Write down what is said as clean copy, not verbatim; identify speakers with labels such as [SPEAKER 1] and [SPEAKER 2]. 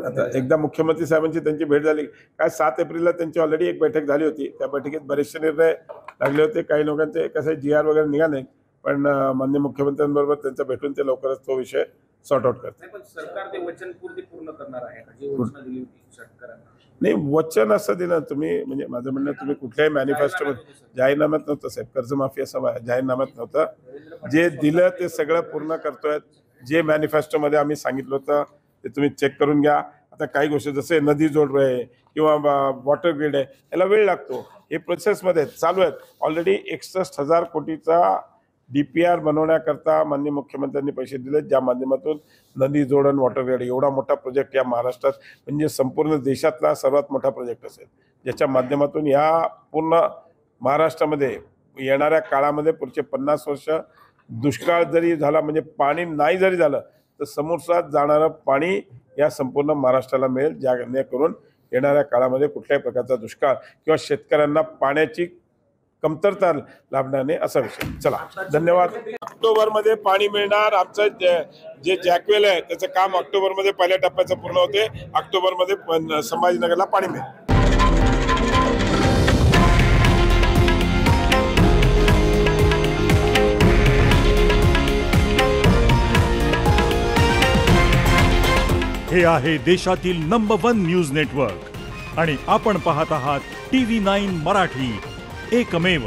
[SPEAKER 1] आता एकदा मुख्यमंत्री साहेबांची त्यांची भेट झाली काय 7 एप्रिलला त्यांची ऑलरेडी एक बैठक झाली होती। त्या बैठकीत बरेचसे निर्णय लागले होते। काही लोकांचे कसं GR वगैरे निघाले, पण माननीय मुख्यमंत्र्यांबरोबर त्यांचा भेटून ते लवकरच तो विषय सॉर्ट आउट करतील।
[SPEAKER 2] पण सरकार ते वचनपूर्ती पूर्ण करणार आहे का, जी घोषणा दिली होती शेतकऱ्यांना?
[SPEAKER 1] नाही, वचन असं दिलं तुम्ही, म्हणजे माझं म्हणणं तुम्ही कुठल्याही मॅनिफेस्टो जाहीरनाम्यात नव्हतं साहेब, कर्जमाफी असं जाहीरनाम्यात नव्हतं। जे दिलं ते सगळं पूर्ण करतोय। जे मॅनिफेस्टोमध्ये आम्ही सांगितलं होतं ते तुम्ही चेक करून घ्या। आता काही गोष्टी जसे नदी जोड आहे किंवा वॉटर ग्रिड आहे, याला वेळ लागतो, हे प्रोसेसमध्ये चालू आहेत। ऑलरेडी 61,000 कोटीचा DPR बनवण्याकरता माननीय मुख्यमंत्र्यांनी पैसे दिले, ज्या माध्यमातून नदी जोडण वॉटर ग्रिड एवढा मोठा प्रोजेक्ट या महाराष्ट्रात म्हणजे संपूर्ण देशातला सर्वात मोठा प्रोजेक्ट असेल, ज्याच्या माध्यमातून या पूर्ण महाराष्ट्रामध्ये येणाऱ्या काळामध्ये पुढचे 50 वर्ष दुष्काळ जरी झाला, म्हणजे पाणी नाही जरी झालं तर समुद्रात जाणारं पाणी या संपूर्ण महाराष्ट्राला मिळेल, जेणेकरून येणाऱ्या काळामध्ये कुठल्याही प्रकारचा दुष्काळ किंवा शेतकऱ्यांना पाण्याची कमतरता लाभणार नाही असा विषय। चला, धन्यवाद। ऑक्टोबरमध्ये पाणी मिळणार। आमचं जे जॅकवेल आहे त्याचं काम ऑक्टोबरमध्ये पहिल्या टप्प्याचं पूर्ण होते। ऑक्टोबरमध्ये संभाजीनगरला पाणी मिळेल।
[SPEAKER 3] हे आहे देशातील नंबर 1 न्यूज नेटवर्क आणि आपण पाहत आहात TV9 मराठी, एकमेव।